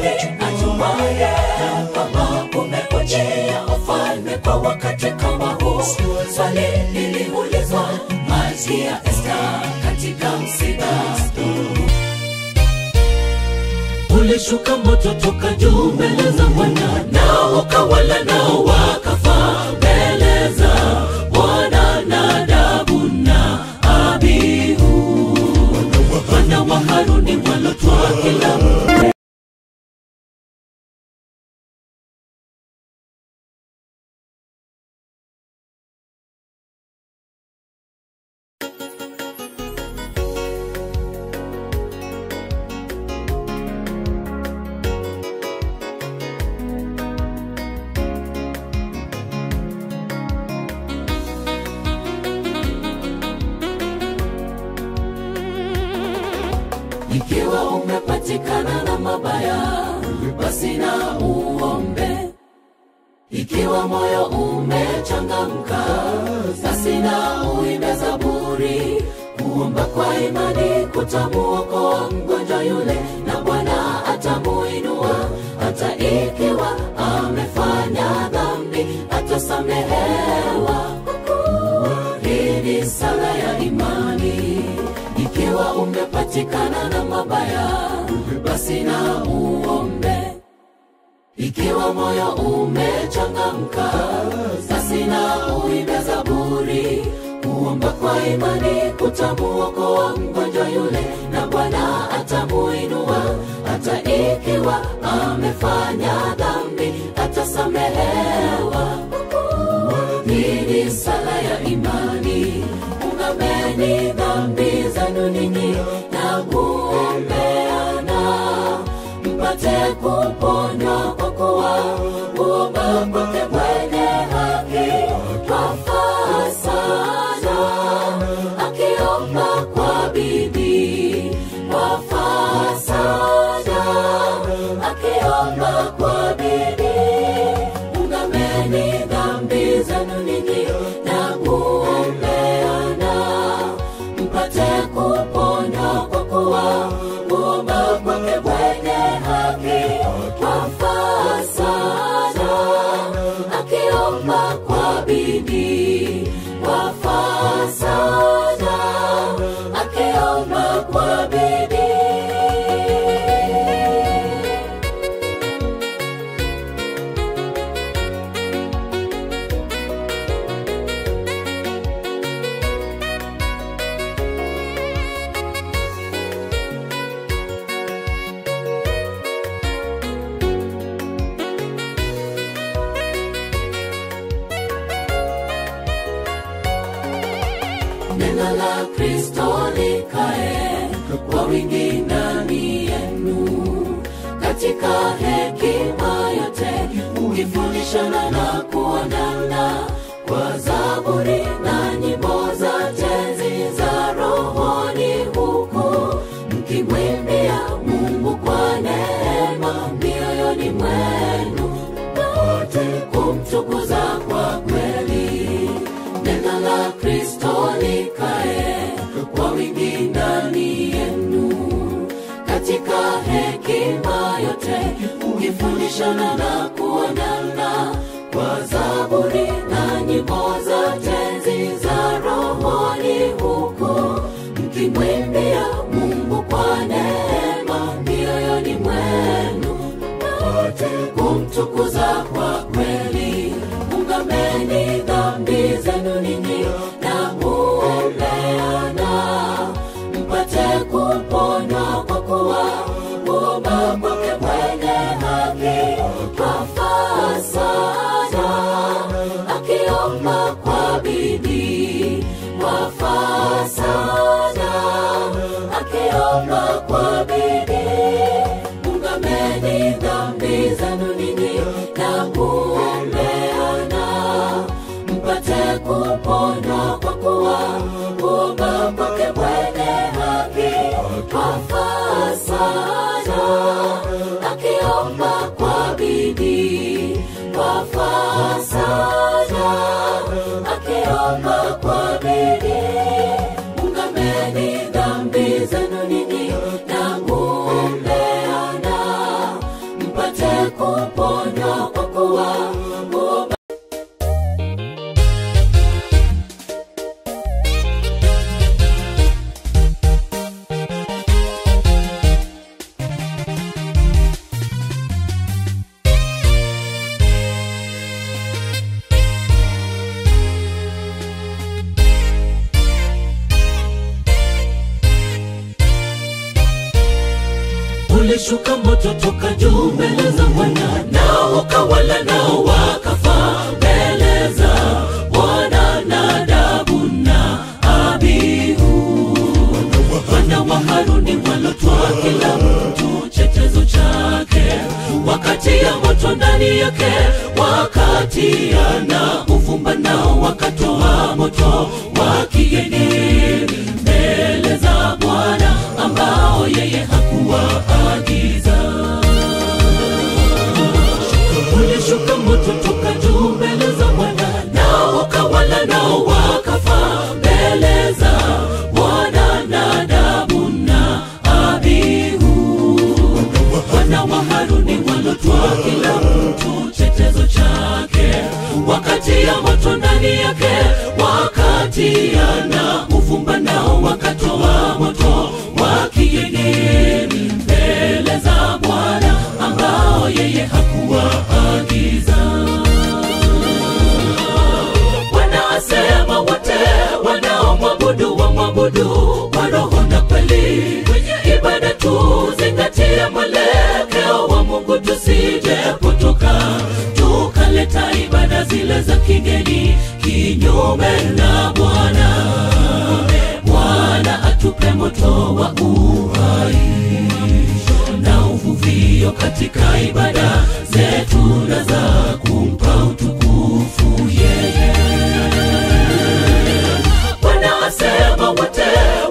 ajuaye kwamba umekujia ufalme kwa wakati kama huu. Swali liliulizwa Malkia Esther katika msiba. Ulishuka moto toka juu mbele za Bwana, nao ukawala nao wakafa mbele za Bwana. Nadabu na Abihu wana wa Haruni walotwaa kila mtu. Ikiwa umepatikana na mabaya, basi na uombe. Ikiwa moyo umechangamka, basi na uimbe zaburi. Kuomba kwa imani kutamuokoa mgonjwa yule, na Bwana atamuinua. Hata ikiwa amefanya dhambi, atasamehewa. Hii ni sala ya imani. Ikiwa umepatikana na mabaya, basi na uombe. Ikiwa moyo umechangamka, basi na uimbe zaburi. Kuomba kwa imani kutamuokoa mgonjwa yule, na Bwana atamuinua. Hata ikiwa amefanya dhambi, atasamehewa. Hii ni sala ya imani. Ungameni dhambi zenu ninyi na kuombeana, mpate kuponywa, kwa kuwa kuomba kwake mwenye haki kwafaa sana. Akiomba kwa bidii kwafaa sana, akiomba kwa bidii. Ungameni dhambi zenu ninyi na kuombeana, mpate kuponywa, kwa kuwa kuomba kwake mwenye haki kwafaa sana. Akiomba kwa bidii kwafaa sana, akiomba kwa bidii. Neno la Kristo likae kwa wingi ndani yenu, katika hekima yote mkifundishana na kuonana kwa zaburi na nyimbo za tenzi za rohoni, huku mkimwimbia Mungu kwa neema mioyoni mwenu, mpate kumtukuza kwa kweli. Neno la Kristo likae kwa wingi ndani yenu, katika hekima yote mkifundishana na kuonana kwa zaburi na nyimbo za tenzi za rohoni, huku mkimwimbia Mungu kwa neema mioyoni mwenu, mpate kumtukuza kwa kweli. Ungameni dhambi zenu ninyi na kuombeana, mpate kuponywa, kwa kuwa kuomba kwake mwenye haki kwafaa sana. Akiomba kwa bidii kwafaa sana, akiomba kwa bidii. Ungameni dhambi zenu ninyi na kuombeana, mpate kuponywa, kwa kuwa kuomba kwake mwenye haki kwafaa sana. Akiomba kwa bidii kwafaa sana, akiomba kwa bidii. Ungameni dhambi zenu ninyi na kuombeana, kuponywa kwa kuwa ulishuka moto toka juu mbele za Bwana, nao ukawala nao wakafa mbele za Bwana. Nadabu na Abihu wana wa Haruni walotwaa kila mtu chetezo chake, wakatia moto ndani yake, wakatia na uvumba, nao wakatoa moto wa kigeni mbele za Bwana ambao yeye hakuwaagiza. Ulishuka moto toka juu mbele za Bwana, nao ukawala nao wakafa mbele za Bwana. Nadabu na Abihu wana wa Haruni walotwaa kila mtu chetezo chake, wakatia moto ndani yake, wakatia na uvumba, nao wakatoa moto wa kigeni mbele za Bwana ambao yeye hakuwaagiza. Bwana asema wote wanaomwabudu wamwabudu kwa roho na kweli. Kwenye ibada tuzingatie mwelekeo wa Mungu, tusije potoka tukaleta ibada zile za kigeni kinyume na Bwana. Bwana atupe moto wa uhai na uvuvio katika ibada zetu na za kumpa utukufu yeye. Bwana asema wote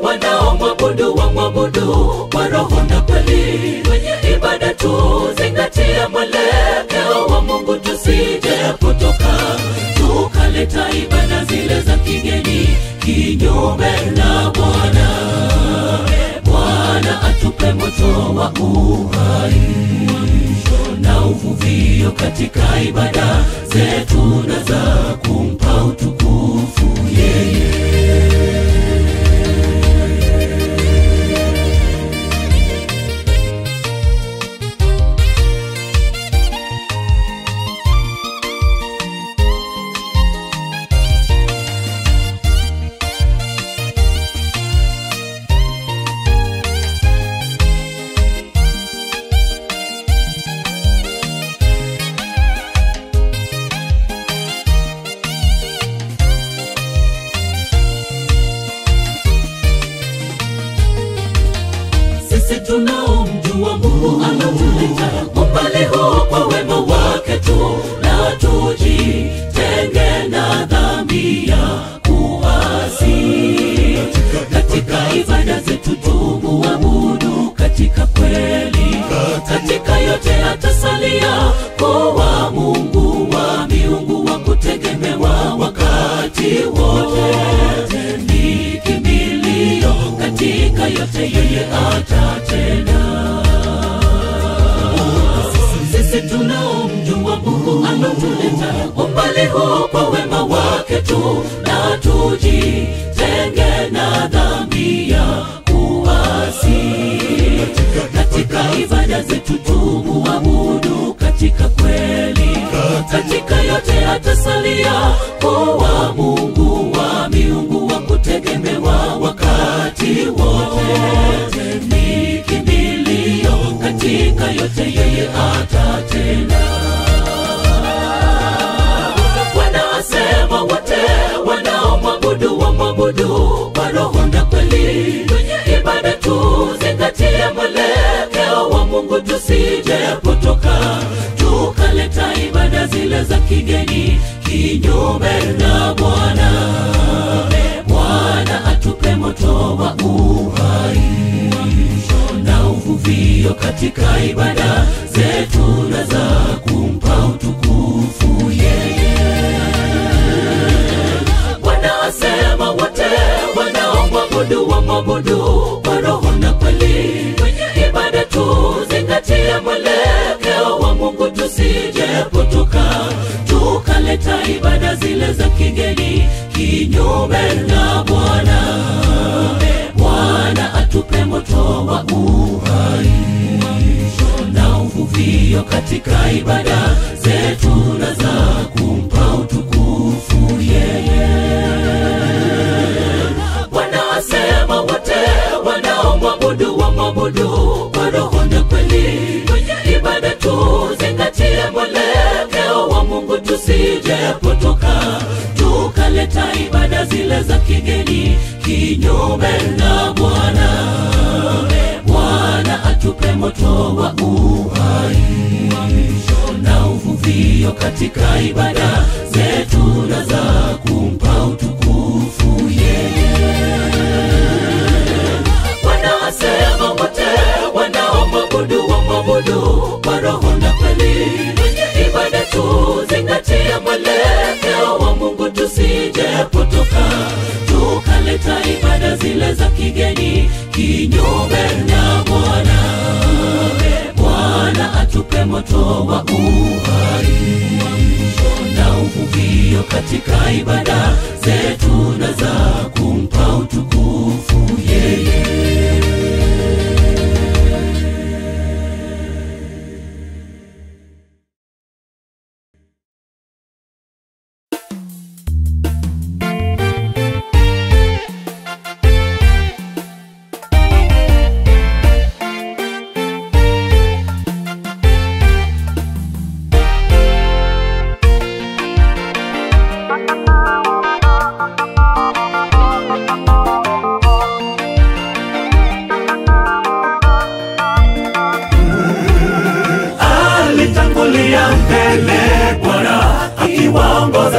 wanaomwabudu wamwabudu kwa roho na kweli. Kwenye ibada tuzingatie mwelekeo wa Mungu, tusije potoka tukaleta ibada zile za kigeni kinyume na Bwana. Bwana atupe moto wa uhai na uvuvio katika ibada zetu na za kumpa utukufu yeye. Sisi tunaomjua Mungu anatuleta umbali huu kwa wema wake tu, na tujitenge na dhambi ya kuasi. Katika ibada zetu tumuabudu katika kweli, katika yote atasalia kuwa Mungu wa miungu wa kutegemewa wakati wote. Ni kimbilio katika yote yeye atatenda. Sisi tunaomjua Mungu anatuleta umbali huu kwa wema wake tu, na tujitenge na dhambi ya kuasi. Katika ibada zetu tumuabudu katika kweli, katika yote atasalia kuwa Mungu wa miungu wa kutegemewa wakati wote. Ni kimbilio katika yote yeye atatenda. Bwana asema wote wanaomwabudu wamwabudu kwa roho na kweli. Kwenye ibada tuzingatie mwelekeo wa Mungu, tusije potoka tukaleta ibada zile za kigeni kinyume na Bwana. Bwana atupe moto wa uhai na uvuvio katika ibada zetu na za kumpa utukufu yeye. Bwana asema wote wanaomwabudu wamwabudu kwa roho na kweli. Kwenye ibada tuzingatie mwelekeo wa Mungu, Mungu tusijepotoka, tukaleta ibada zile za kigeni kinyume na Bwana. Bwana atupe moto wa uhai na uvuvio katika ibada zetu na za kumpa utukufu yeye. Bwana asema wote wanaomwabudu wamwabudu kwa roho na kweli. Kwenye ibada tuzingatie mwelekeo wa Mungu tusijepotoka, tukaleta ibada zile za kigeni kinyume na Bwana. Bwana atupe moto wa uhai na uvuvio katika ibada zetu na za kumpa utukufu yeye. Bwana asema wote wanaomwabudu wamwabudu kwa roho na kweli. Kwenye ibada tuzingatie mwelekeo wa Mungu tusijepotoka, tukaleta ibada zile za kigeni kinyume na Bwana. Bwana atupe moto wa uhai na uvuvio katika ibada zetu na za kumpa utukufu yeye.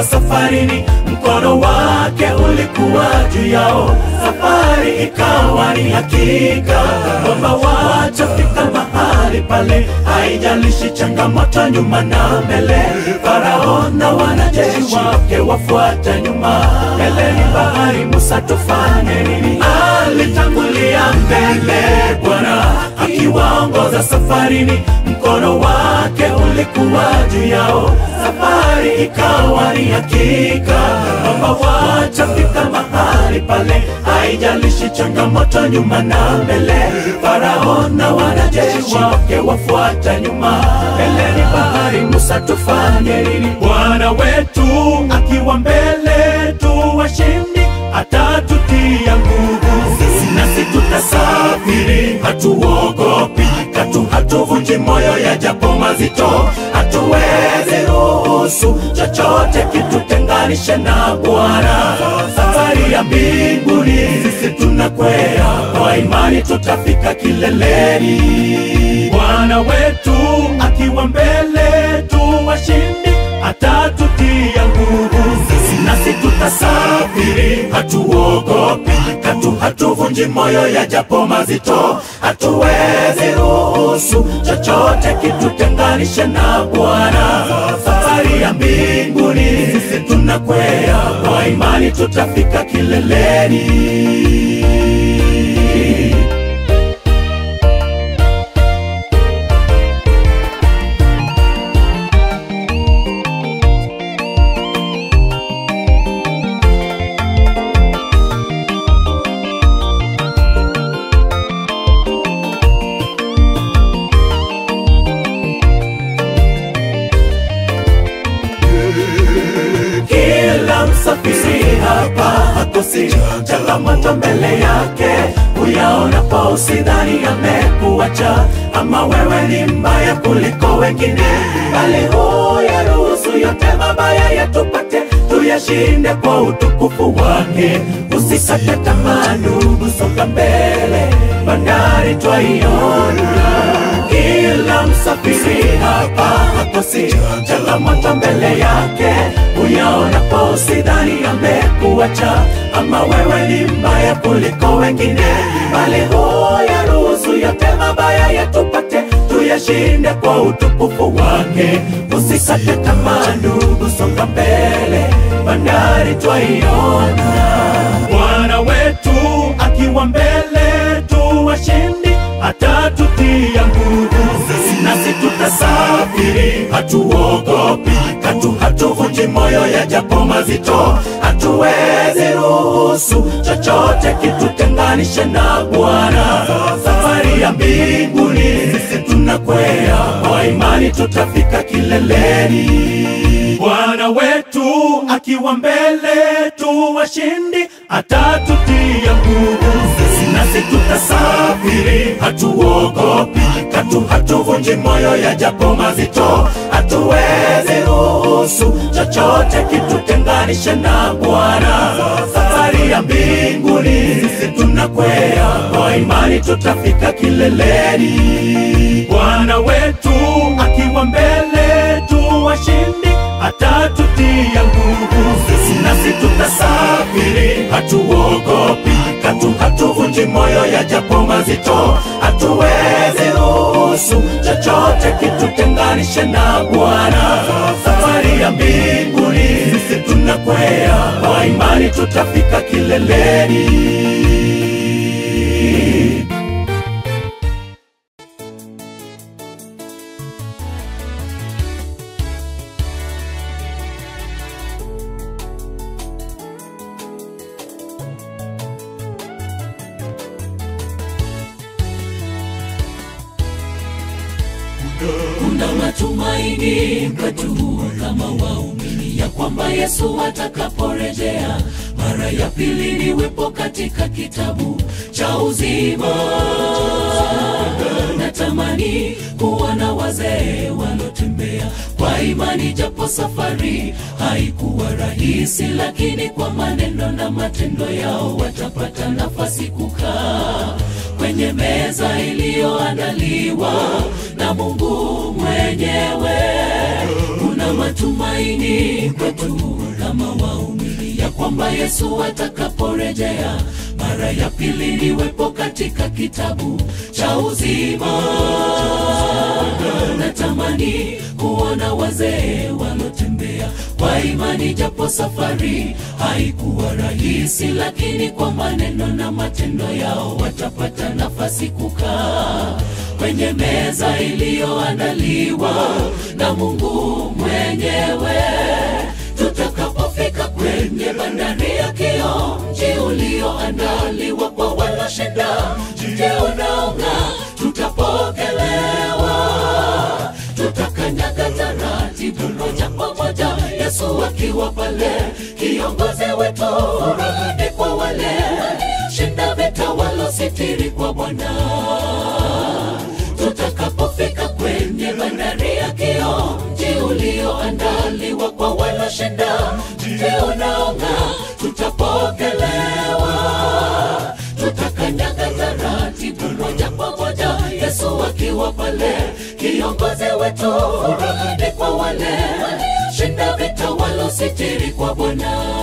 Safarini mkono wake ulikuwa juu yao, safari ikawa ni hakika kwamba watafika mahali pale. Haijalishi changamoto nyuma na mbele, Farao na wanajeshi wake wafuata nyuma. Mbele ni bahari, Musa tufanye nini? Alitangulia mbele Bwana akiwaongoza safarini, mkono wake ulikuwa juu yao, safari ikawa ni hakika kwamba watafika mahali pale. Haijalishi changamoto nyuma na mbele, Farao na wanajeshi wake wafuata nyuma. Mbele ni bahari, Musa tufanye nini? Bwana wetu akiwa mbele tu washindi, atatutia nguvu. Sisi nasi tutasafiri, hatuogopi katu, hatuvunji moyo yajapo mazito. Hatuwezi ruhusu chochote kitutenganishe na Bwana. Safari ya mbinguni sisi tunakwea, kwa imani tutafika kileleni. Bwana wetu akiwa mbele tu washindi, atatutia nguvu. Sisi nasi tutasafiri, hatuogopi katu, hatuvunji moyo yajapo mazito. Hatuwezi ruhusu chochote kitutenganishe na Bwana. Safari ya mbinguni sisi tunakwea, kwa imani tutafika kileleni. Msafiri hapa hakosi changamoto mbele yake, uyaonapo usidhani amekuacha ama wewe ni mbaya kuliko wengine, bali huyaruhusu yote mabaya yatupate, tuyashinde kwa utukufu wake. Usikate tamaa ndugu, songa mbele, bandari twaiona. Kila msafiri hapa hakosi changamoto mbele yake, uyaonapo usidhani amekuacha ama wewe ni mbaya kuliko wengine, bali huyaruhusu yote mabaya yatupate, tuyashinde kwa utukufu wake. Usikate tamaa ndugu, songa mbele, bandari twaiona. Bwana wetu akiwa mbele tu washindi, atatutia nguvu. nasi tutasafiri, hatuogopi katu, hatuvunji moyo yajapo mazito. Hatuwezi ruhusu chochote kitutenganishe na Bwana. Safari ya mbinguni sisi tunakwea, kwa imani tutafika kileleni. Bwana wetu akiwa mbele tu washindi, atatutia nguvu. Nasi tutasafiri, hatuogopi katu, hatuvunji moyo yajapo mazito. Hatuwezi ruhusu chochote kitutenganishe na Bwana. Safari ya mbinguni sisi tunakwea, kwa imani tutafika kileleni. Bwana wetu akiwa mbele tu washindi, atatutia nguvu. Nasi tutasafiri, hatuogopi katu, hatuvunji moyo yajapo mazito. Hatuwezi ruhusu chochote kitutenganishe na Bwana. Safari ya mbinguni sisi tunakwea, kwa imani tutafika kileleni. Kuna matumaini kwetu kama waumini, ya kwamba Yesu atakaporejea mara ya pili niwepo katika kitabu cha uzima. Natamani kuona wazee walotembea kwa imani, japo safari haikuwa rahisi, lakini kwa maneno na matendo yao watapata nafasi kukaa kwenye meza iliyoandaliwa na Mungu mwenyewe. Kuna matumaini kwetu kama waumini, ya kwamba Yesu atakaporejea mara ya pili niwepo katika kitabu cha uzima. Natamani kuona wazee walotembea kwa imani, japo safari haikuwa rahisi, lakini kwa maneno na matendo yao watapata nafasi kukaa kwenye meza iliyoandaliwa na Mungu mwenyewe. Tutakapofika kwenye bandari ya kioo, mji ulioandaliwa kwa walioshinda, mji unaong'aa, tutapokelewa. Tutakanyaga taratibu moja kwa moja, Yesu akiwa pale, kiongozi wetu. Furaha kwa wale shinda vita walositiri kwa Bwana. Tutakapofika kwenye bandari ya kioo, mji ulioandaliwa kwa walioshinda, mji unaong'aa, tutapokelewa. Tutakanyaga taratibu moja kwa moja, Yesu akiwa pale, kiongozi wetu. Furaha kwa wale shinda vita walositiri kwa Bwana.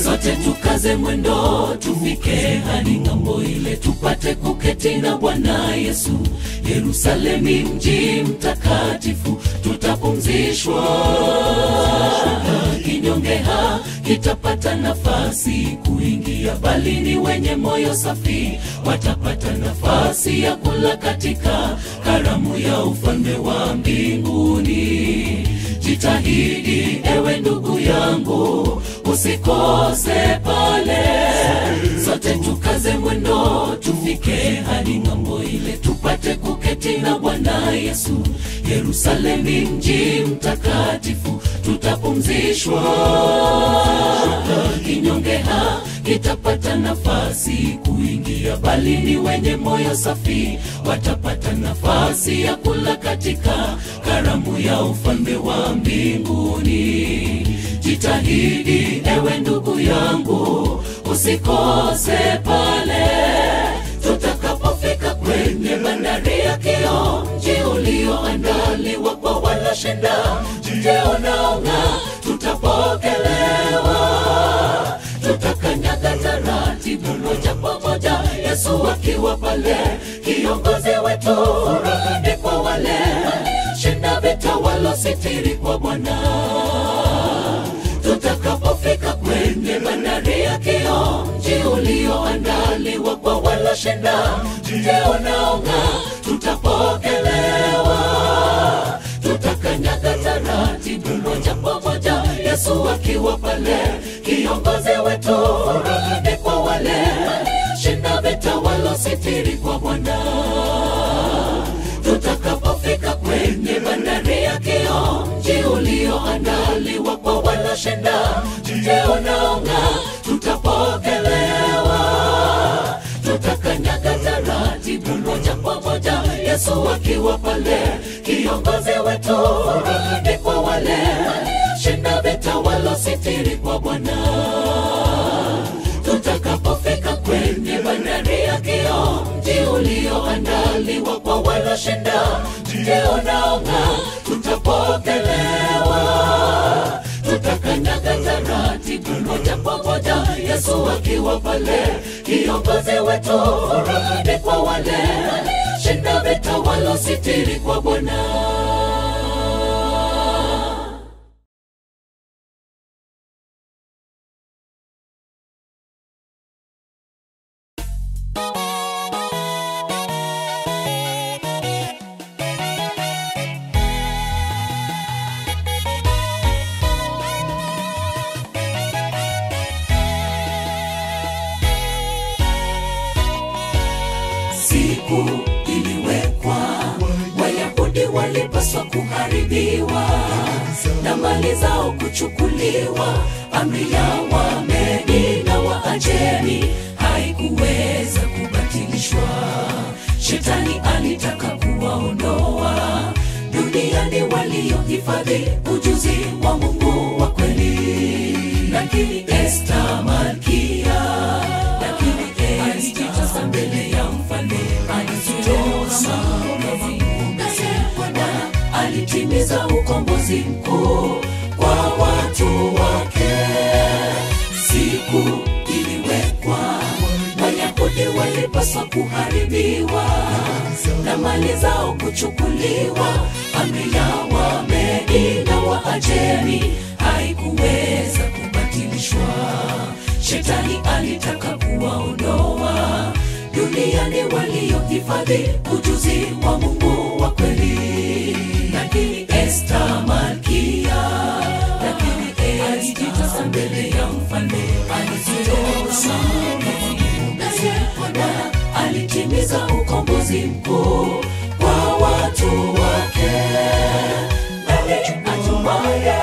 Sote tukaze mwendo, tufike hadi ng'ambo ile, tupate kuketi na Bwana Yesu. Yerusalemi mji mtakatifu, tutapumzishwa. Kinyonge kitapata nafasi kuingia, bali ni wenye moyo safi watapata nafasi ya kula katika karamu ya ufalme wa mbinguni. Jitahidi ewe ndugu yangu, usikose pale. Sote tukaze mwendo, tufike hadi ng'ambo ile, tupate kuketi na Bwana Yesu. Yerusalemi mji mtakatifu, tutapumzishwa. Kinyonge kitapata nafasi kuingia, bali ni wenye moyo safi watapata nafasi ya kula katika karamu ya ufalme wa mbinguni. Jitahidi ewe ndugu yangu, usikose pale. Tutakapofika kwenye bandari ya kioo, mji ulioandaliwa kwa walioshinda, mji unaong'aa, tutapokelewa. Yesu akiwa pale, kiongozi wetu. Furaha ni kwa wale shinda vita walositiri kwa Bwana. Tutakapofika kwenye bandari ya Kio, mji ulioandaliwa kwa waloshinda, mji unaong'aa, tutapokelewa. Tutakanyaga taratibu moja kwa moja, Yesu akiwa pale, kiongozi wetu. Furaha ni kwa wale shinda vita walositiri kwa Bwana. Tutakapofika kwenye bandari ya Kio, mji ulioandaliwa kwa waloshinda, mji unaong'aa, tutapokelewa. Tutakanyaga taratibu moja kwa moja, Yesu akiwa pale, kiongozi wetu. Furaha ni kwa wale shinda vita walositiri kwa Bwana. Tutakapofika kwenye bandari ya Kio, mji ulioandaliwa kwa waloshinda, mji unaong'aa, tutapokelewa. Tutakanyaga taratibu moja kwa moja, Yesu akiwa pale, kiongozi wetu. Furaha ni kwa wale shinda vita walositiri kwa Bwana. Siku iliwekwa, Wayahudi walipaswa kuharibiwa na mali zao kuchukuliwa. Amri ya Wamedi na Waajemi haikuweza kubatilishwa. Shetani alitaka kuwaondoa duniani waliohifadhi ujuzi wa Mungu wa kweli. Lakini Esta malkia, alijitosa mbele ya mfalme, alijitosa Bwana, alitimiza ukombozi mkuu kwa watu wake. Siku iliwekwa, Wayahudi walipaswa kuharibiwa na mali zao kuchukuliwa. Amri ya Wamedi na Waajemi haikuweza kubatilishwa. Shetani alitaka kuwaondoa duniani waliohifadhi ujuzi wa Mungu wa kweli. Lakini Esta malkia, alijitosa mbele ya mfalme, alijitosa Bwana, alitimiza ukombozi mkuu kwa watu wake. Ajumaye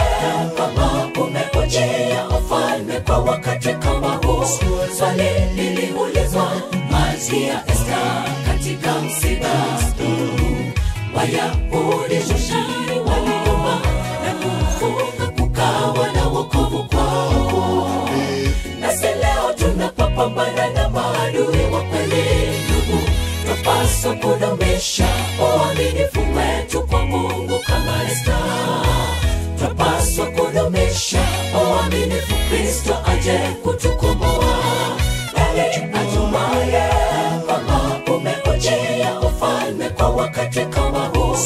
kama umepokea ufalme kwa wakati kama huu. Swali liliulizwa, Malkia Esta katika msiba huu. Wayahudi shoshani waliomba na kufunga, kukawa na wokovu kwao. Nasi leo tunapopambana na maadui wa kweli, ndugu, twapaswa kudumisha uaminifu wetu kwa Mungu kama Esta. Twapaswa kudumisha uaminifu, Kristo aje kutukomboa. Ajumaye kama umepokea ufalme kwa wakati kama huu.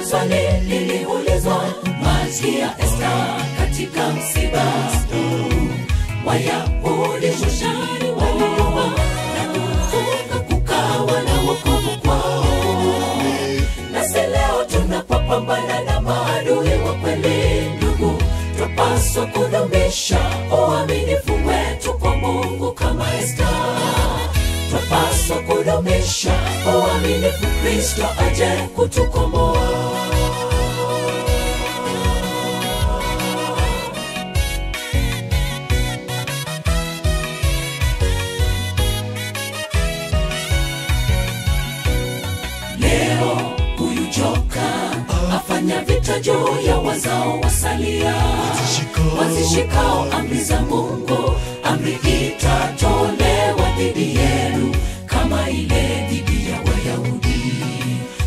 Swali liliulizwa, Malkia Esta katika msiba huu. Wayahudi shoshani waliomba na kufunga, kukawa na wokovu kwao. Nasi leo tunapopambana na maadui wa kweli, ndugu, twapaswa kudumisha uaminifu wetu kwa Mungu kama Esta. Twapaswa kudumisha uaminifu, Kristo aje kutukomboa. Leo huyu joka afanya vita juu ya wazao wasalia, wazishikao amri za Mungu. Amri itatolewa dhidi yenu kama ile dhidi ya Wayahudi,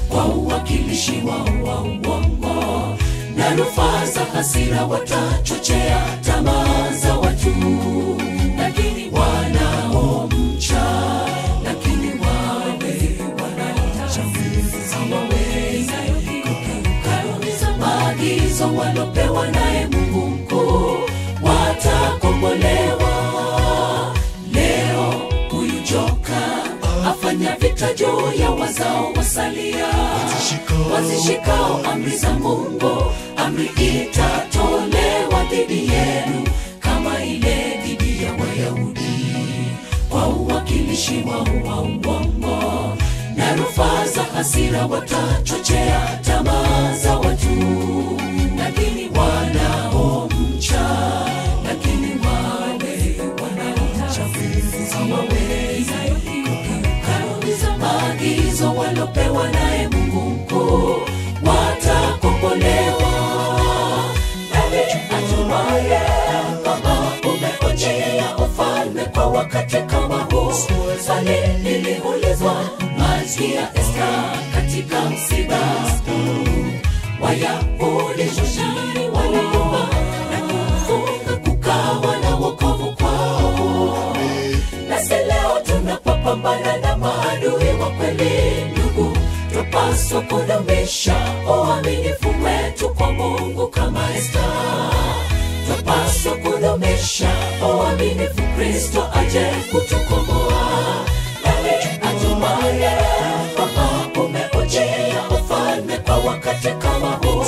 kwa uwakilishi wao wa uongo na rufaa za hasira. Watachochea tamaa za watu, lakini wanaomcha, lakini walopewa naye Mungu mkuu watakombolewa. Leo huyu joka afanya vita juu ya wazao wasalia, wazishikao amri za Mungu. Amri itatolewa dhidi yenu kama ile dhidi ya Wayahudi, kwa uwakilishi wao wa uongo na rufaa za hasira watachochea tamaa za watu. Lakini wanaomcha, lakini wale wanaomcha maagizo walopewa naye Mungu mkuu watakombolewa. Nani atumaye kama umeojea ufalme kwa wakati kama huu? Swali liliulizwa Malkia Esta katika msiba. Wayahudi Shoshani waliomba na kufunga kukawa na wokovu kwao. Nasi leo tunapopambana na maadui wa kweli, ndugu, tupaswa kudumisha uaminifu wetu kwa Mungu kama Esta. Tupaswa kudumisha uaminifu, Kristo aje kutukomboa. Nani atumaye kama umeojea ufalme kwa wakati kama huu?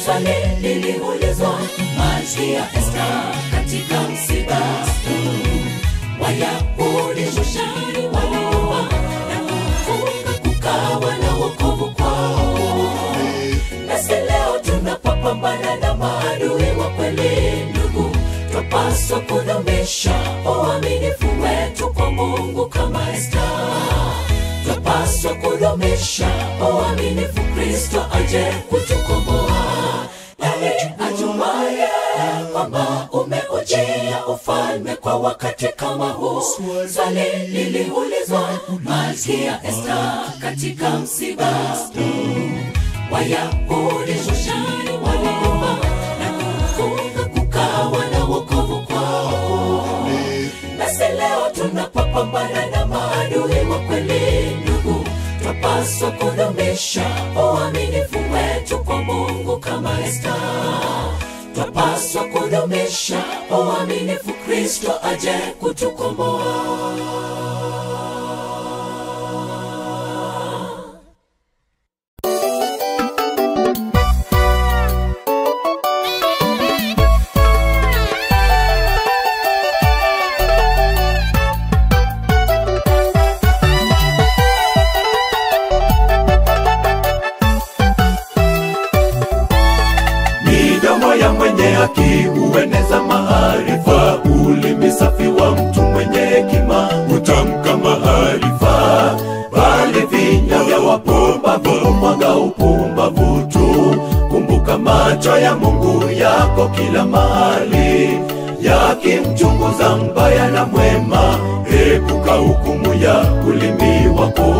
Swali liliulizwa Malkia Esta katika msiba. Wayahudi Shoshani waliomba na kufunga kukawa na wokovu kwao. Nasi leo tunapopambana na maadui wa kweli, ndugu, tupaswa kudumisha uaminifu wetu kwa Mungu kama Esta. Tupaswa kudumisha uaminifu, Kristo aje kutukomboa. Nani atumaye kwamba umeujia ufalme kwa wakati kama huu? Swali liliulizwa Malkia Esta katika msiba. Wayahudi Shoshani waliomba na kufunga kukawa na wokovu kwao. Nasi leo tunapopambana na maadui wa kweli, ndugu, tupaswa kudumisha uaminifu wetu kwa Mungu kama Esta. Tupaswa kudumisha uaminifu, Kristo aje kutukomboa. Haki hueneza maarifa, ulimi safi wa mtu mwenye hekima hutamka maarifa. Bali vinywa vya wapumbavu humwaga upumbavu tu. Kumbuka macho ya Mungu yako kila mahali, yakimchunguza mbaya na mwema. Epuka hukumu ya ulimi wako.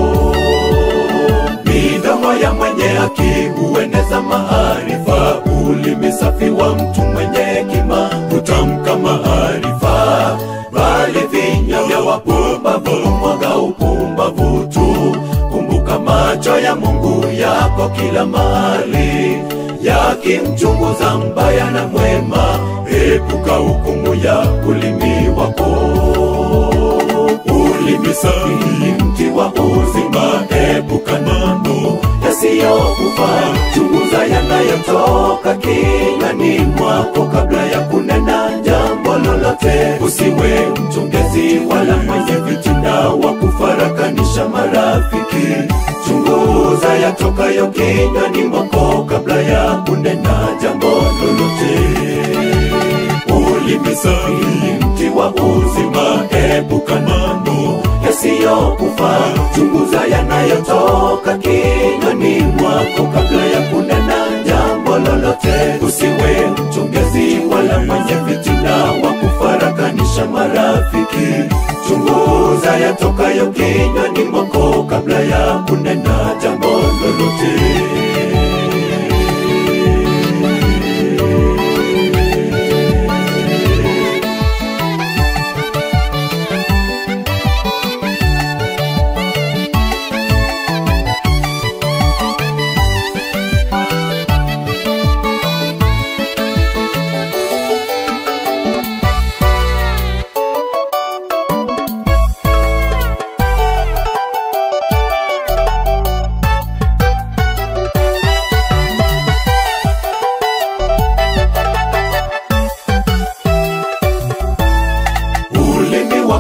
Midomo ya mwenye haki hueneza maarifa, ulimi safi wa mtu mwenye hekima hutamka maarifa. Bali vinywa vya wapumbavu humwaga upumbavu tu. Kumbuka macho ya Mungu yako kila mahali, yakimchunguza mbaya na mwema. Epuka hukumu ya ulimi wako. Ulimi safi ni mti wa uzima, epuka mambo yasiyokufaa. Chunguza yanayotoka kinywani mwako kabla ya kunena jambo lolote. Usiwe mchongezi wala mwenye vitina wa kufarakanisha marafiki. Chunguza yatokayo kinywani mwako kabla ya kunena jambo lolote. Ulimi safi ni mti wa uzima, epuka mambo yasiyokufaa. Chunguza yanayotoka kinywani mwako kabla ya kunena jambo lolote. Usiwe mchongezi wala mwenye vitina wa kufarakanisha marafiki. Chunguza yatokayo kinywani mwako kabla ya kunena jambo lolote.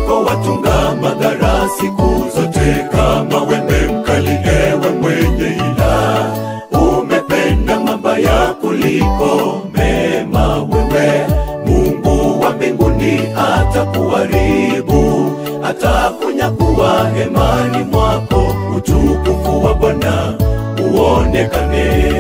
wako watunga madhara siku zote, kama wembe mkali ewe mwenye ila. Umependa mabaya kuliko mema wewe, Mungu wa mbinguni atakuharibu, atakunyakuwa hemani mwako, utukufu wa Bwana uonekane.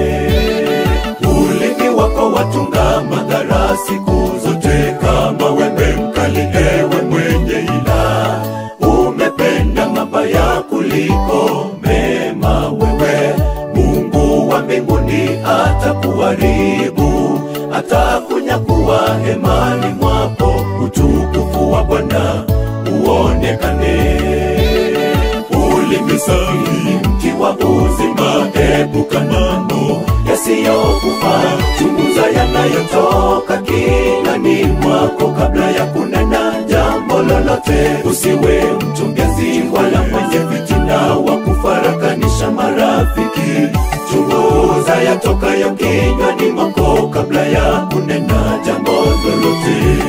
Ulimi wako watunga madhara siku zote, kama wembe mkali ewe mwenye ila. Umependa mabaya kuliko mema wewe, Mungu wa mbinguni atakuharibu, atakunyakuwa hemani mwako, utukufu wa Bwana uonekane. Ulimi safi mti wa uzima, epuka mambo yasiyokufa, chunguza yanayotoka kinywani mwako kabla ya kunena jambo lolote. Usiwe mchongezi wala mwenye fitina wa kufarakanisha marafiki, chunguza yatokayo kinywani mwako kabla ya kunena jambo lolote.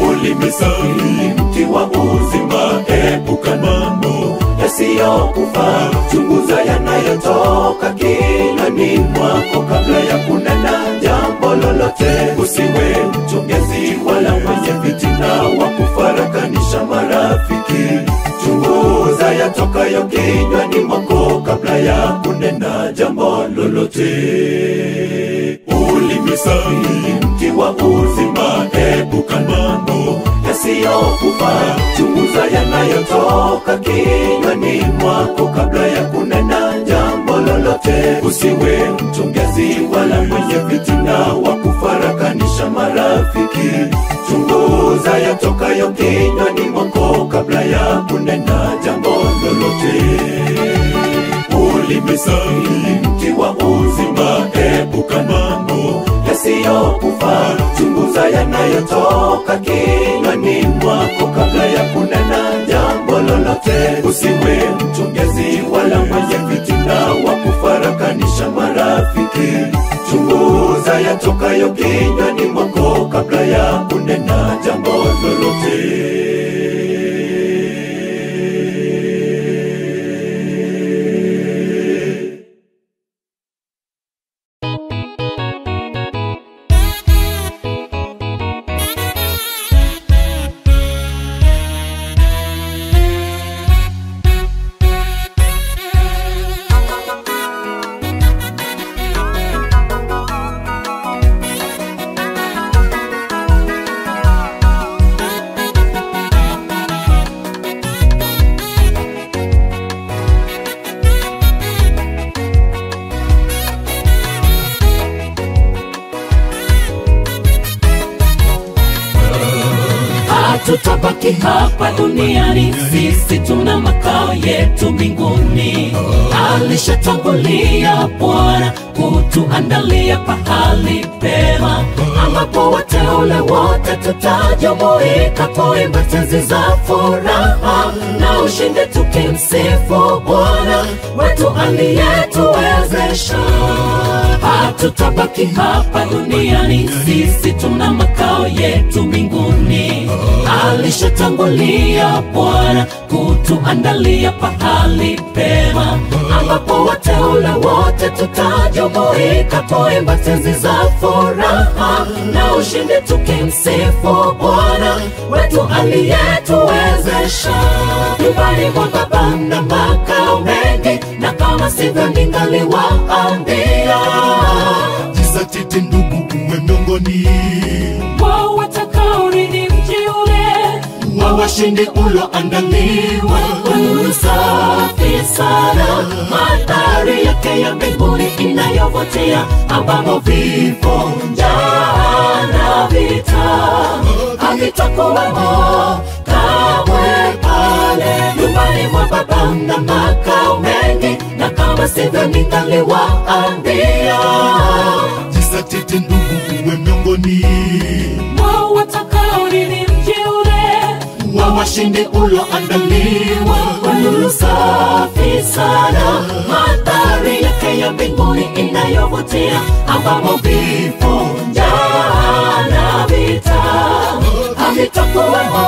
Ulimi safi mti wa uzima, epuka mambo yasiyokufa, chunguza yanayotoka kinywani mwako kabla ya kunena jambo lolote. Usiwe mchongezi wala mwenye fitina wa kufarakanisha marafiki, chunguza yatokayo kinywani mwako kabla ya kunena jambo lolote. Ulimi safi mti wa uzima, epuka mambo yasiyokufa, chunguza yanayotoka kinywani mwako kabla ya kunena jambo lolote. Usiwe mchongezi wala mwenye fitina wa kufarakanisha marafiki, chunguza yatokayo kinywani mwako kabla ya kunena jambo lolote. Ulimi safi mti wa uzima, epuka mambo yasiyokufa, chunguza yanayotoka kinywani mwako kabla ya kunena jambo lolote. Usiwe mchongezi wala mwenye fitina wa kufarakanisha marafiki, chunguza yatokayo kinywani mwako kabla ya kunena jambo lolote. Tutabaki hapa duniani, sisi tuna makao yetu mbinguni. Alishatangulia Bwana kutuandalia pahali pema, ambapo wateule wote tutajumuika kuimba tenzi za furaha na ushindi, tukimsifu Bwana wetu aliyetuwezesha. Hatutabaki hapa duniani, sisi tuna makao yetu mbinguni. Alishatangulia Bwana kutuandalia pahali pema, ambapo wateule wote tutajumuika kuimba tenzi za furaha na ushindi, tukimsifu Bwana wetu aliyetuwezesha. Nyumbani mwa Baba na makao mengi, na kama sivyo ningaliwaambia. Jizatiti ndugu, uwe miongoni mwa watakaorithi mji ule wa washindi uloandaliwa kwa nuru safi sana. Mandhari yake ya mbinguni inayovutia, ambamo vifo, njaa na vita havitakuwemo kamwe pale. Nyumbani mwa Baba na makao mengi, na kama sivyo ningaliwaambia. Jizatiti ndugu, uwe miongoni mwa watakaorithi mji ule wa washindi uloandaliwa kwa nuru safi sana. Mandhari yake ya mbinguni inayovutia, ambamo vifo, njaa na vita havitakuwemo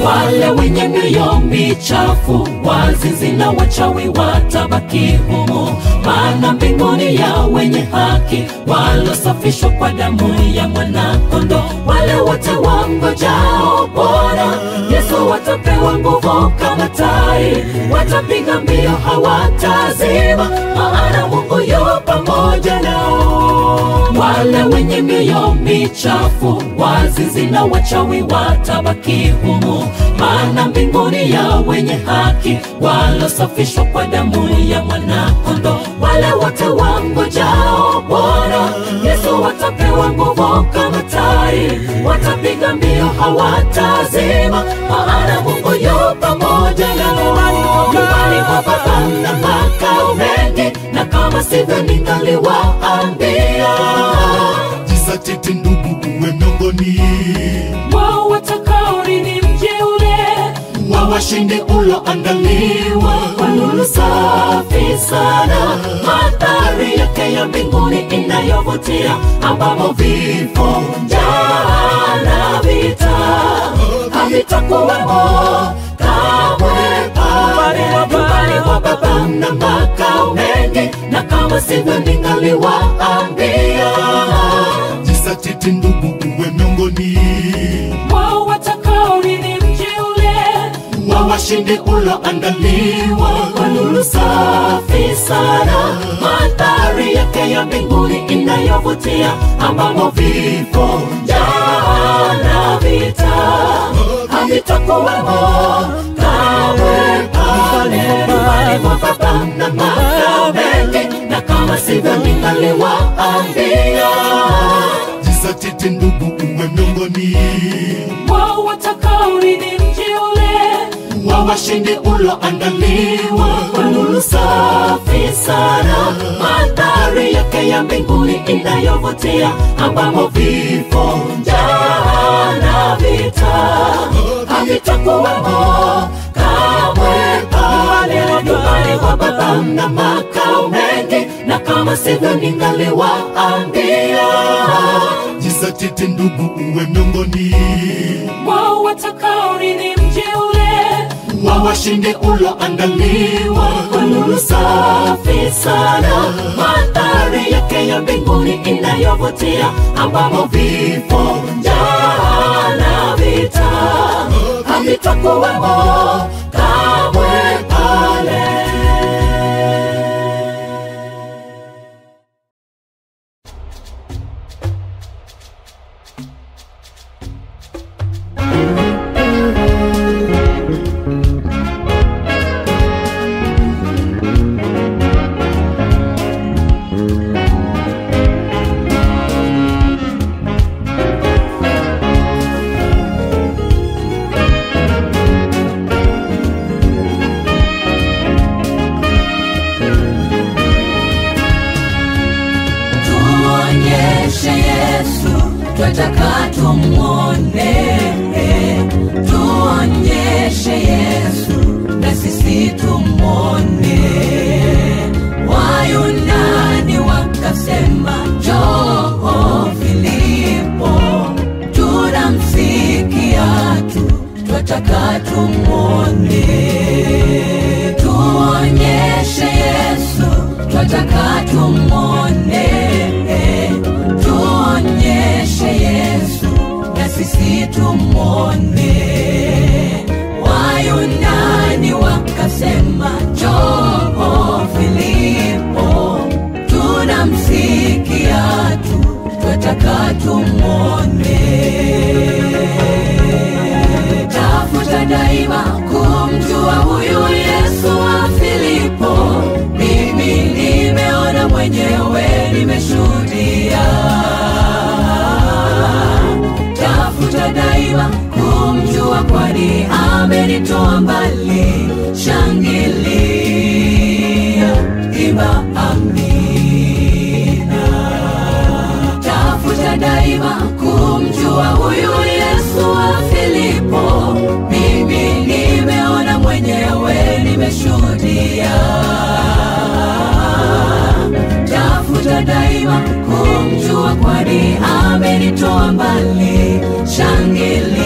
Wale wenye mioyo michafu, wazinzi na wachawi watabaki humo, maana mbinguni ya wenye haki walosafishwa kwa damu ya mwana-kondoo. Wale wote wangojao Bwana Yesu watapewa nguvu kama tai, watapiga mbio hawatazima, maana Mungu yu pamoja nao. Wale wenye mioyo michafu, wazinzi na wachawi watabaki humo, maana mbinguni ya wenye haki walosafishwa kwa damu ya mwana-kondoo. Wale wote wangojao Bwana Yesu watapewa nguvu kama tai, watapiga mbio hawatazima, maana Mungu yu pamoja nao. Nyumbani mwa Baba mna makao mengi, na kama sivyo ningaliwaambia. Jizatiti ndugu, uwe miongoni Wao watakaourithi mji ule wa washindi uloandaliwa kwa nuru safi sana, mandhari yake ya mbinguni inayovutia, ambamo vifo, njaa na vita havitakuwemo kamwe pale. Nyumbani mwa Baba mna makao mengi, na kama sivyo ningaliwaambia. Jizatiti ndugu, uwe miongoni Wao watakaourithi mji ule wa washindi uloandaliwa kwa nuru safi sana, mandhari yake ya mbinguni inayovutia, ambamo vifo, njaa na vita havitakuwemo kamwe pale. Nyumbani mwa Baba mna makao mengi, na kama sivyo ningaliwaambia. Jizatiti ndugu, uwe miongoni Wao watakaourithi mji ule wa washindi uloandaliwa kwa nuru safi sana, mandhari yake ya mbinguni inayovutia, ambamo vifo, njaa na vita havitakuwemo kamwe pale. Nyumbani mwa Baba mna makao mengi, na kama sivyo ningaliwaambia. Jizatiti ndugu, uwe miongoni Wao watakaourithi mji ule wa washindi uloandaliwa kwa nuru safi sana, mandhari yake ya mbinguni inayovutia, ambamo vifo, njaa na vita havitakuwemo kamwe pale. Twataka tumuone, tuonyeshe Yesu na sisi tumuone. Wayunani wakasema njoo Filipo, tunamsikia tu, twataka tumuone. Tuonyeshe Yesu, twataka tumuone. Tuonyeshe Yesu na sisi tumuone. Wayunani wakasema njoo Filipo, tunamsikia tu, twataka tumuone. Tafuta daima kumjua huyu Yesu wa Filipo, mimi nimeona mwenyewe, nimeshuhudia. Tafuta daima kumjua, kwani amenitoa mbali. Shangilia, imba amina. Tafuta daima kumjua huyu Yesu wa Filipo, mimi nimeona mwenyewe, nimeshuhudia. Tafuta daima kumjua, kwani amenitoa mbali. Shangilia,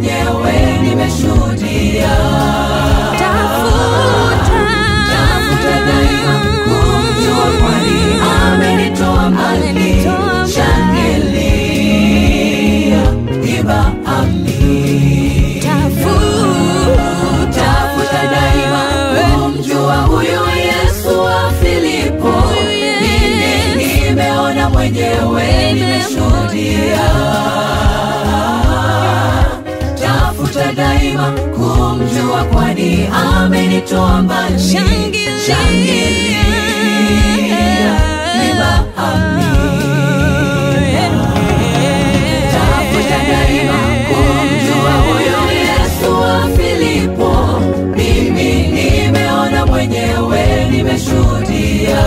mwenyewe nimeshuhudia. Tafuta daima kumjua, kwani amenitoa mbali. Shangilia, imba amina. Tafuta daima kumjua huyu Yesu wa Filipo. Mimi nimeona mwenyewe nimeshuhudia. Tafuta daima kumjua, kwani amenitoa mbali. Shangilia, imba amina. Tafuta daima kumjua huyu Yesu wa Filipo. Mimi nimeona mwenyewe nimeshuhudia.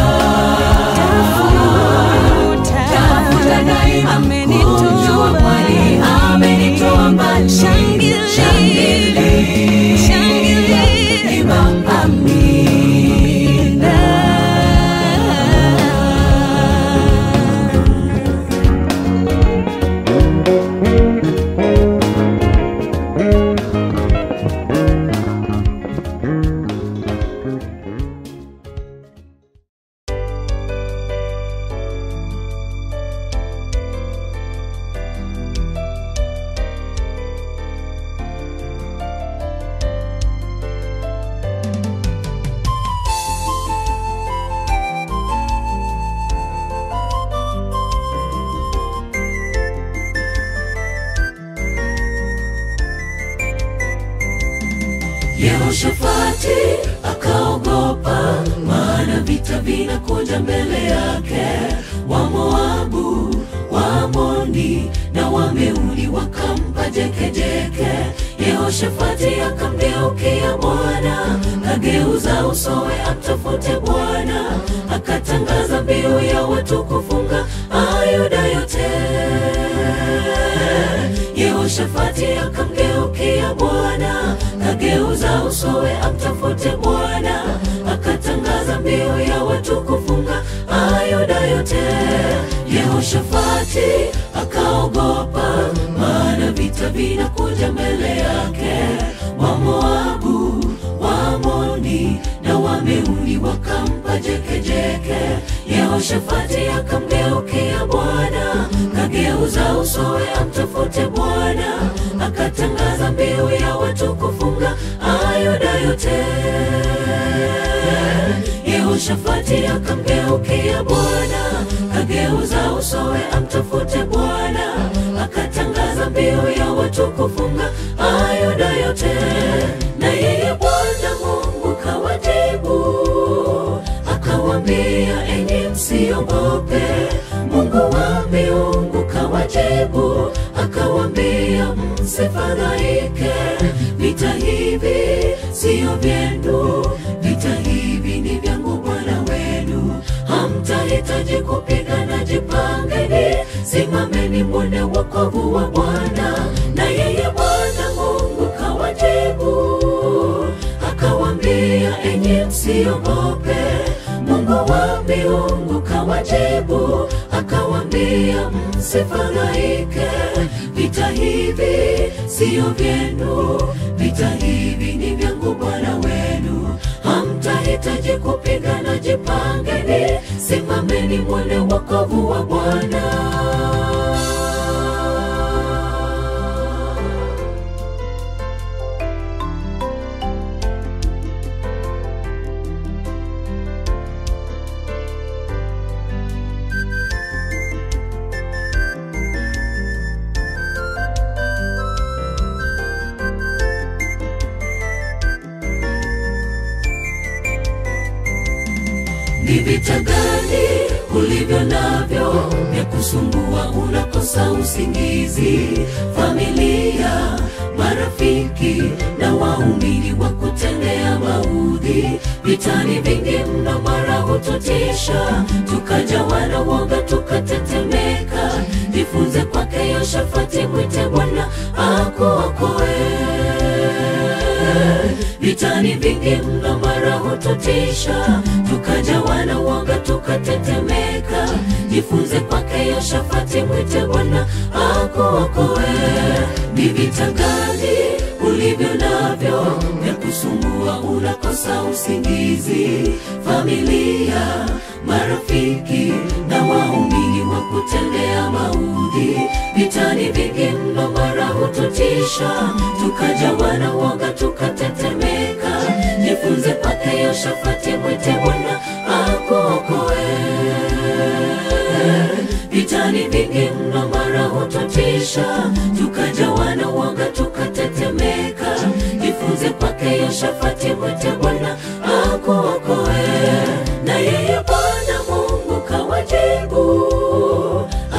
Tafuta daima kumjua, kwani amenitoa mbali. Shangilia, imba amina. Yehoshafati akaogopa, maana vita vinakuja mbele yake. Wamoabu, Waamoni na Wameuni wakampa jekejeke. Yehoshafati akamgeukia Bwana, kageuza usowe amtafute Bwana. Akatangaza mbiu ya watu kufunga Ayuda yote. Yehoshafati akamgeukia Bwana, kageuza usowe amtafute Bwana. Akatangaza mbiu ya watu kufunga Ayuda yote. Yehoshafati akaogopa, maana vita vinakuja mbele yake. Wamoabu, Waamoni na Wameuni wakampa jekejeke. Yehoshafati akamgeukia Bwana, kageuza usowe amtafute Bwana. Akatangaza mbiu ya watu kufunga Ayuda yote. Yehoshafati akamgeukia Bwana, kageuza usowe amtafute Bwana. Akatangaza mbiu ya watu kufunga Ayuda yote. Na yeye Bwana Mungu kawajibu, akawaambia, enyi msiogope. Mungu wa miungu kawajibu, akawaambia, msifadhaike. Vita hivi sio vyenu, vita hivi ni vyangu Bwana wenu. Hamtahitaji kupigana, jipangeni, simameni mwone wokovu wa Bwana. Na yeye Bwana Mungu kawajibu, akawaambia, enyi msiogope. Mungu wa miungu kawajibu, akawaambia, msifadhaike. Vita hivi sio vyenu, vita hivi ni vyangu Bwana wenu. Hamtahitaji kupigana, jipangeni, simameni mwone wokovu wa Bwana. Ni vita gani ulivyo navyo vya kusumbua, unakosa usingizi? Familia, marafiki na waumini wakutendea maudhi. Vitani vingi mno mara hututisha, tukajawa na woga tukatetemeka. Jifunze kwake Yehoshafati, mwite Bwana akuokoe. vitani vingi mno mara hututisha, tukajawa na uoga tukatetemeka. Jifunze kwake Yehoshafati, mwite Bwana akuokoe. Ni vita gani ulivyo navyo vya kusumbua, unakosa usingizi? Familia, marafiki na waumini wa kutendea maudhi. Vitani vingi mno mara hututisha, tukajawa na uoga tukatetemeka. Jifunze kwake Yehoshafati, mwite Bwana akuokoe. Vitani vingi mno mara hututisha, tukajawa na uoga tukatetemeka. Jifunze kwake Yehoshafati, mwite Bwana akuokoe. Na yeye Bwana Mungu kawajibu,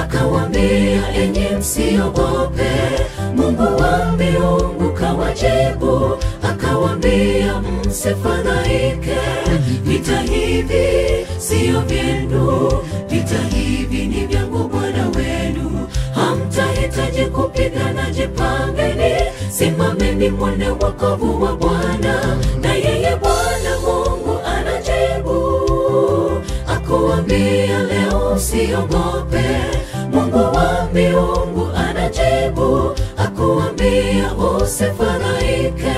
akawaambia enyi msiogope. Mungu wa mbingu kawajibu, akawaambia msifadhaike. Vita hivi sio vyenu, vita hivi ni vyangu Bwana wenu. Hamtahitaji kupigana, jipangeni, simameni mwone wokovu wa Bwana. Na yeye Bwana Mungu anajibu, akuambia leo usiogope. Mungu wa mbingu anajibu, akuambia usifadhaike.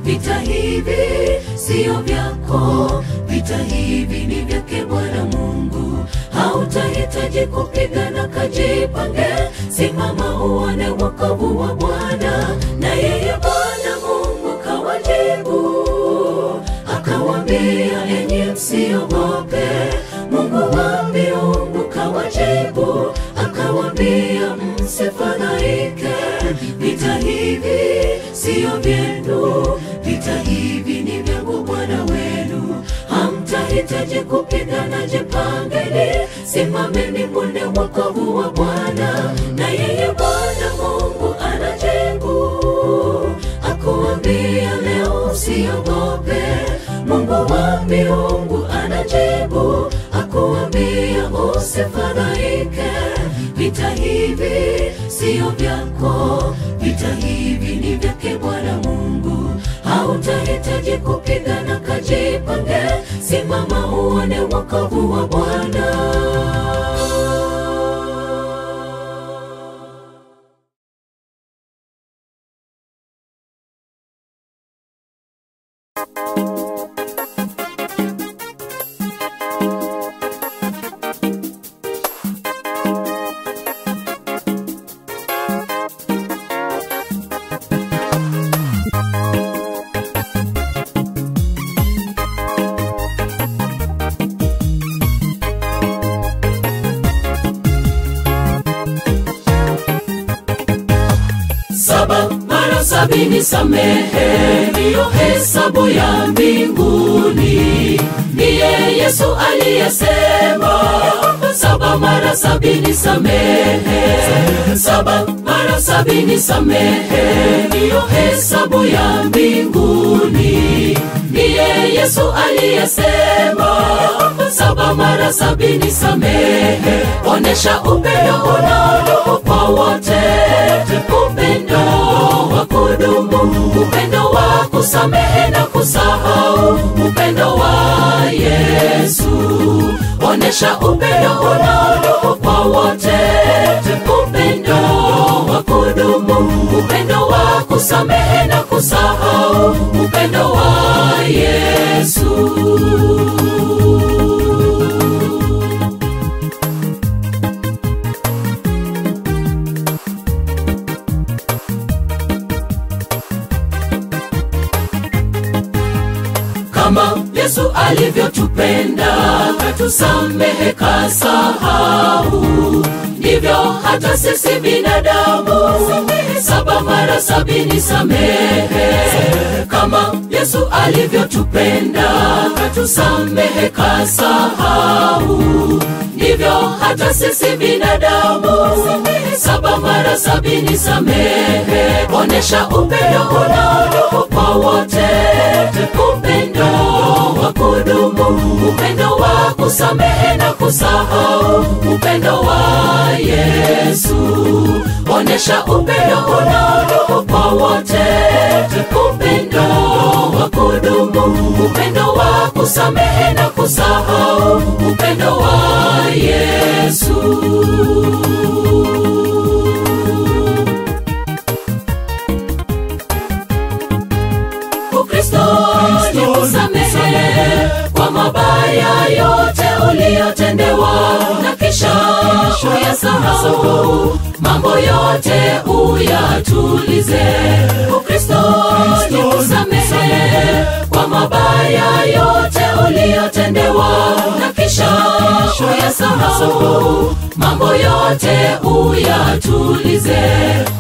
Vita hivi sio vyako, vita hivi ni vyake Bwana Mungu. Hautahitaji kupigana, kajipange, simama uone wokovu wa Bwana. Na yeye Bwana Mungu kawajibu, akawaambia enyi msiogope. Mungu wa mbingu kawajibu, akawaambia msifadhaike. Vita hivi sio vyenu, vita hivi ni vyangu Bwana wenu. Hamtahitaji kupigana, jipangeni, simameni mwone wokovu wa Bwana. Na yeye Bwana Mungu anajibu, akuambia leo usiogope. Mungu wa mbingu anajibu, akuambia usifadhaike. Vita hivi sio vyako, vita hivi ni vyake Bwana Mungu. Hautahitaji kupigana, kajipange, simama uone wokovu wa Bwana. Sabini samehe, ndiyo hesabu ya mbinguni. Ndiye Yesu aliyesema 7 mara 70 samehe. 7 mara 70 samehe, ndiyo hesabu ya mbinguni. Ndiye Yesu aliyesema 7 mara 70 samehe. Onesha upendo unao kwa wote, upendo wa kudumu, upendo wa kusamehe na kusahau, upendo wa Yesu. Onesha upendo unao kwa wote, upendo wa kudumu, upendo wa kusamehe na kusahau, upendo wa Yesu. Kama Yesu alivyotupenda, katusamehe kasahau, ndivyo hata sisi binadamu 7 mara 70 samehe. Kama Yesu alivyotupenda, katusamehe kasahau, ndivyo hata sisi binadamu 7 mara 70 samehe. Onesha upendo unao kwa wote, upendo wa kudumu, upendo wa kusamehe na kusahau, upendo wa Yesu. Onesha upendo unao kwa wote, upendo wa kudumu, kusamehe na kusahau upendo wa Yesu. Ukristo ni kusamehe kwa mabaya yote uliyotendewa, na kisha uyasahau mambo yote uyatulize. Ukristo ni kusamehe kwa mabaya yote uliyotendewa, na kisha uyasahau mambo yote uyatulize.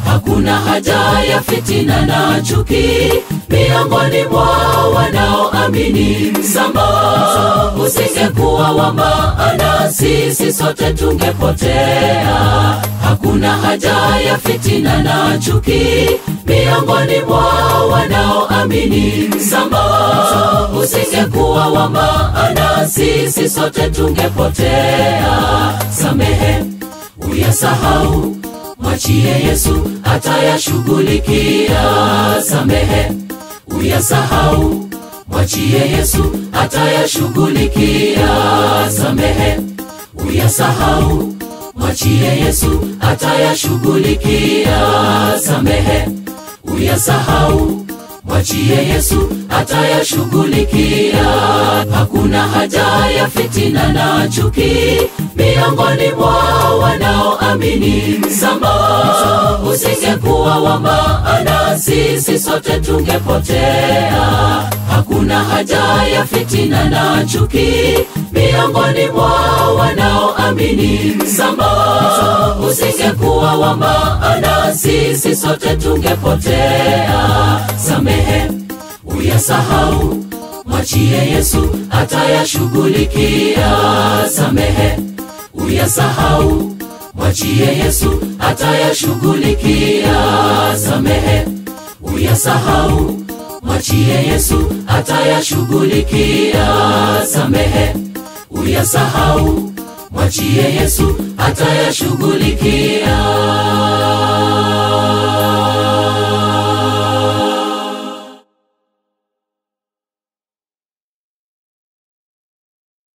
Hakuna haja ya fitina na chuki miongoni mwa wanaoamini. Msamaha usingekuwa wa maana, sisi sote tungepotea. Hakuna haja ya fitina na chuki miongoni mwa wanaoamini. Msamaha usingekuwa wa maana, sisi sote tungepotea. Samehe, uyasahau, mwachie Yesu atayashughulikia. Samehe, uyasahau, mwachie Yesu atayashughulikia. Samehe, uyasahau, mwachie Yesu atayashughulikia. Samehe, uyasahau, mwachie Yesu atayashughulikia. Hakuna haja ya fitina na chuki miongoni mwa wanaoamini. Msamaha usingekuwa wa maana, sisi sote tungepotea. Hakuna haja ya fitina na chuki miongoni mwa wanaoamini. Msamaha usingekuwa wa maana, sisi sote tungepotea. Samehe, uyasahau, mwachie Yesu atayashughulikia. Samehe, uyasahau, mwachie Yesu atayashughulikia. Samehe, uyasahau, mwachie Yesu atayashughulikia. Samehe, uyasahau, mwachie Yesu atayashughulikia.